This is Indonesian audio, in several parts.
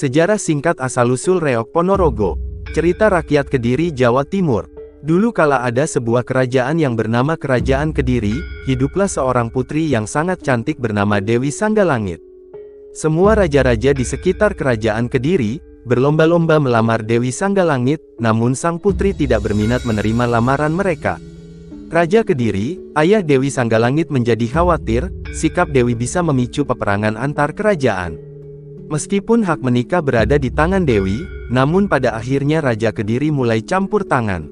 Sejarah singkat asal-usul Reok Ponorogo. Cerita rakyat Kediri, Jawa Timur. Dulu kala ada sebuah kerajaan yang bernama Kerajaan Kediri, hiduplah seorang putri yang sangat cantik bernama Dewi Sanggalangit. Semua raja-raja di sekitar Kerajaan Kediri, berlomba-lomba melamar Dewi Sanggalangit, namun sang putri tidak berminat menerima lamaran mereka. Raja Kediri, ayah Dewi Sanggalangit menjadi khawatir, sikap Dewi bisa memicu peperangan antar kerajaan. Meskipun hak menikah berada di tangan Dewi, namun pada akhirnya Raja Kediri mulai campur tangan.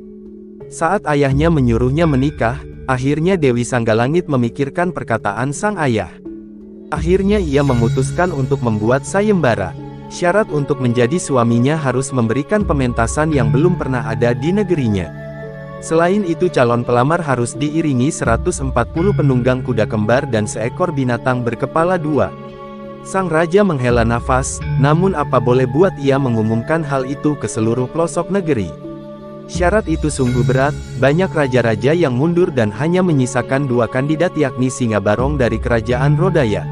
Saat ayahnya menyuruhnya menikah, akhirnya Dewi Sanggalangit memikirkan perkataan sang ayah. Akhirnya ia memutuskan untuk membuat sayembara. Syarat untuk menjadi suaminya harus memberikan pementasan yang belum pernah ada di negerinya. Selain itu calon pelamar harus diiringi 140 penunggang kuda kembar dan seekor binatang berkepala dua. Sang raja menghela nafas, namun apa boleh buat ia mengumumkan hal itu ke seluruh pelosok negeri. Syarat itu sungguh berat, banyak raja-raja yang mundur dan hanya menyisakan dua kandidat yakni Singabarong dari Kerajaan Rodaya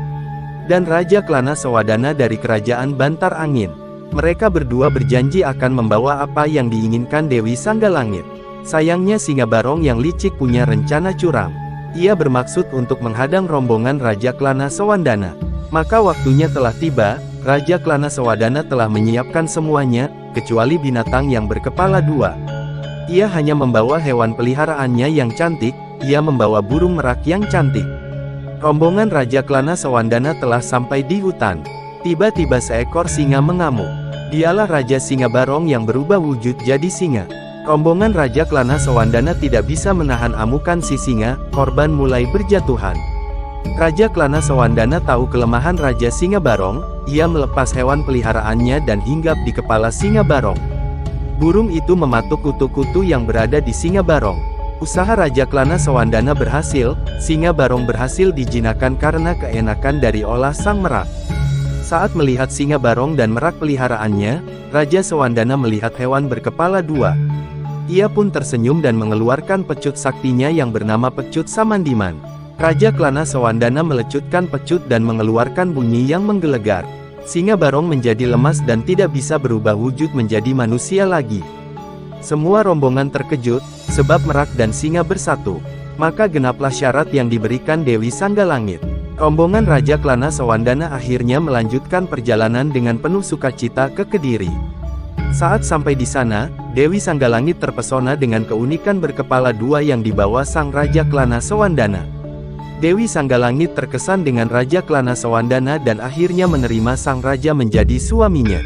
dan Raja Klana Sawadana dari Kerajaan Bantar Angin. Mereka berdua berjanji akan membawa apa yang diinginkan Dewi Sanggalangit. Sayangnya Singabarong yang licik punya rencana curang. Ia bermaksud untuk menghadang rombongan Raja Klana Sawandana. Maka waktunya telah tiba, Raja Klana Sawadana telah menyiapkan semuanya, kecuali binatang yang berkepala dua. Ia hanya membawa hewan peliharaannya yang cantik, ia membawa burung merak yang cantik. Rombongan Raja Klana Sawandana telah sampai di hutan. Tiba-tiba seekor singa mengamuk. Dialah Raja Singabarong yang berubah wujud jadi singa. Rombongan Raja Klana Sawandana tidak bisa menahan amukan si singa, korban mulai berjatuhan. Raja Klana Sawandana tahu kelemahan Raja Singabarong, ia melepas hewan peliharaannya dan hinggap di kepala Singabarong. Burung itu mematuk kutu-kutu yang berada di Singabarong. Usaha Raja Klana Sawandana berhasil, Singabarong berhasil dijinakan karena keenakan dari olah sang merak. Saat melihat Singabarong dan merak peliharaannya, Raja Sawandana melihat hewan berkepala dua. Ia pun tersenyum dan mengeluarkan pecut saktinya yang bernama Pecut Samandiman. Raja Klana Sawandana melecutkan pecut dan mengeluarkan bunyi yang menggelegar. Singabarong menjadi lemas dan tidak bisa berubah wujud menjadi manusia lagi. Semua rombongan terkejut, sebab merak dan singa bersatu. Maka genaplah syarat yang diberikan Dewi Sanggalangit. Rombongan Raja Klana Sawandana akhirnya melanjutkan perjalanan dengan penuh sukacita ke Kediri. Saat sampai di sana, Dewi Sanggalangit terpesona dengan keunikan berkepala dua yang dibawa sang Raja Klana Sawandana. Dewi Sanggalangit terkesan dengan Raja Klana Sawandana dan akhirnya menerima sang raja menjadi suaminya.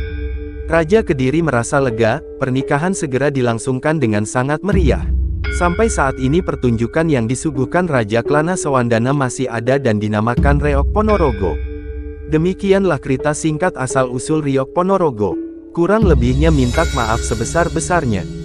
Raja Kediri merasa lega, pernikahan segera dilangsungkan dengan sangat meriah. Sampai saat ini pertunjukan yang disuguhkan Raja Klana Sawandana masih ada dan dinamakan Reok Ponorogo. Demikianlah cerita singkat asal-usul Reok Ponorogo. Kurang lebihnya minta maaf sebesar-besarnya.